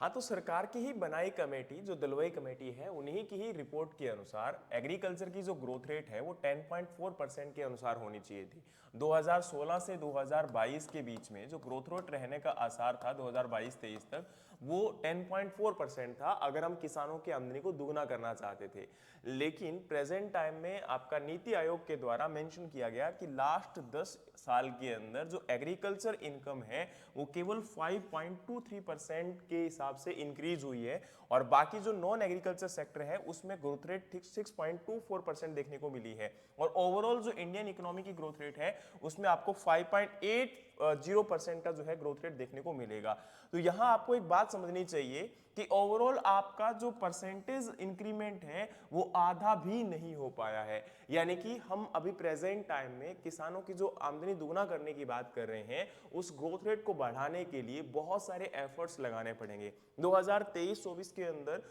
हाँ, तो सरकार की ही बनाई कमेटी जो दलवई कमेटी है उन्हीं की ही रिपोर्ट के अनुसार एग्रीकल्चर की जो ग्रोथ रेट है वो 10.4% के अनुसार होनी चाहिए थी। 2016 से 2022 के बीच में जो ग्रोथ रेट रहने का आसार था 2022-23 तक वो 10.4% था अगर हम किसानों की आमदनी को दुगना करना चाहते थे। लेकिन प्रेजेंट टाइम में आपका नीति आयोग के द्वारा मेंशन किया गया कि लास्ट 10 साल के अंदर जो एग्रीकल्चर इनकम है वो केवल 5.23% के हिसाब से इंक्रीज हुई है और बाकी जो नॉन एग्रीकल्चर सेक्टर है उसमें ग्रोथ रेट 6.24% देखने को मिली है और ओवरऑल जो इंडियन इकोनॉमी की ग्रोथ रेट है उसमें आपको 5.80% का जो है ग्रोथ रेट देखने को मिलेगा। तो यहां आपको एक बात समझनी चाहिए कि ओवरऑल आपका जो परसेंटेज इंक्रीमेंट है वो आधा भी नहीं हो पाया है। यानी कि हम अभी प्रेजेंट टाइम में किसानों की जो आमदनी दुगना करने की बात कर रहे हैं उस ग्रोथ रेट को बढ़ाने के लिए बहुत सारे एफर्ट्स लगाने पड़ेंगे। 2023-24 के अंदर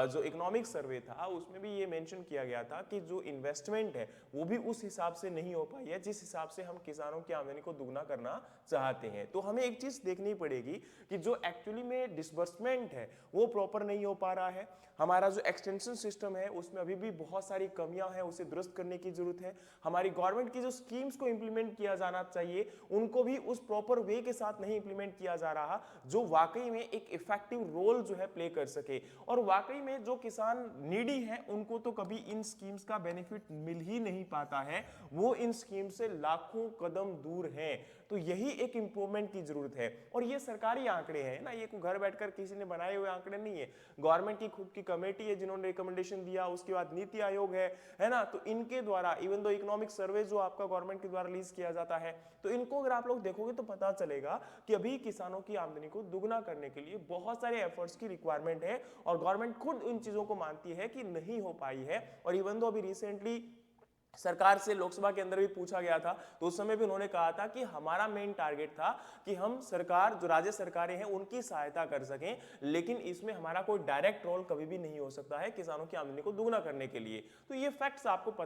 जो इकोनॉमिक सर्वे था उसमें भी ये मेंशन किया गया था कि जो इन्वेस्टमेंट है वो भी उस हिसाब से नहीं हो पाई है जिस हिसाब से हम किसानों की आमदनी को दुगना करना चाहते हैं। तो हमें एक चीज देखनी पड़ेगी कि जो एक्चुअली में डिसबर्समेंट है वो प्रॉपर नहीं हो पा रहा है। हमारा जो एक्सटेंशन सिस्टम है उसमें अभी भी बहुत सारी कमियां हैं, उसे दुरुस्त करने की जरूरत है। हमारी गवर्नमेंट की जो स्कीम्स को इंप्लीमेंट किया जाना चाहिए उनको भी उस प्रॉपर वे के साथ नहीं इंप्लीमेंट किया जा रहा जो वाकई में एक इफेक्टिव रोल जो है प्ले कर सके। और वाकई में जो किसान नीडी है उनको तो कभी इन स्कीम्स का बेनिफिट मिल ही नहीं पाता है, वो इन स्कीम से लाखों कदम दूर हैं। तो यही एक इंप्रूवमेंट की जरूरत है और ये सरकारी आंकड़े हैं ना, ये घर बैठकर किसी ने बनाए हुए आंकड़े नहीं है। गवर्नमेंट की खुद की कमेटी है जिन्होंने रिकमेंडेशन दिया, उसके बाद नीति आयोग है ना, तो इनके द्वारा इवन दो इकोनॉमिक सर्वे जो आपका गवर्नमेंट के द्वारा रिलीज किया जाता है तो इनको अगर आप लोग देखोगे तो पता चलेगा कि अभी किसानों की आमदनी को दुगना करने के लिए बहुत सारे एफर्ट्स की रिक्वायरमेंट है और गवर्नमेंट खुद इन चीजों को मानती है कि नहीं हो पाई है। और इवन दो अभी रिसेंटली सरकार से लोकसभा के अंदर भी पूछा गया था तो उस समय भी उन्होंने कहा था कि हमारा मेन टारगेट था कि हम सरकार जो राज्य सरकारें हैं उनकी सहायता कर सकें, लेकिन इसमें हमारा कोई डायरेक्ट रोल कभी भी नहीं हो सकता है किसानों की आमदनी को दुगना करने के लिए। तो ये फैक्ट्स आपको पता